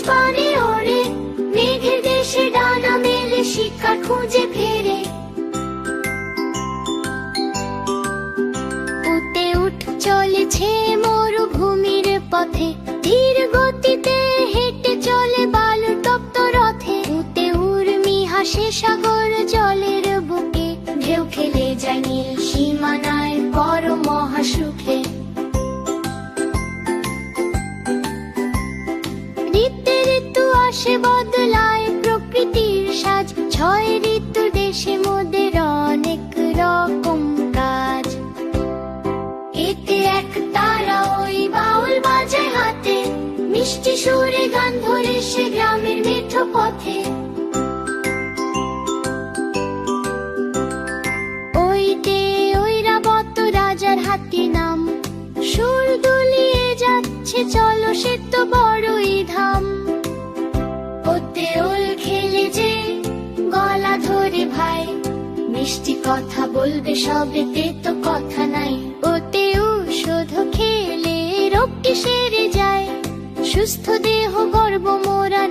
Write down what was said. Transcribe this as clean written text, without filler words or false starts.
পানে ওড়ে, মেঘের দেশে ডানা মেলে শিকার খুঁজে ফেরে। উঠে উঠ চলেছে মরুভূমির পথে, ধীর গতিতে হেঁটে চলে বালুর তপ্ত রথে। উঠে উর্মি হাসে সাগর জলের বুকে, ঢেউ খেলে যায় নীল সীমানায় বড় মহাসুখে। ঋতু ঋতু আসে বদলায় প্রকৃতির সাজ, ছয় ঋতুর দেশে মোদের অনেক রকম কাজ। এতে এক তারা ওই বাউল বাজায় হাতে, মিষ্টি সুরে গান ধরে সে গ্রামের মেঠো পথে। ওইতে ঐরাবত রাজার হাতি নাম, সুর দুলিয়ে যাচ্ছে চলো সে তো বড়ই ধাম। ওতে ওল খেলে যে গলা ধরে ভাই, মিষ্টি কথা বলবে সবেতে তো কথা নাই। ওতে ঔষধ খেলে রোগটি সেরে যায়, সুস্থ দেহ গর্ব মোরা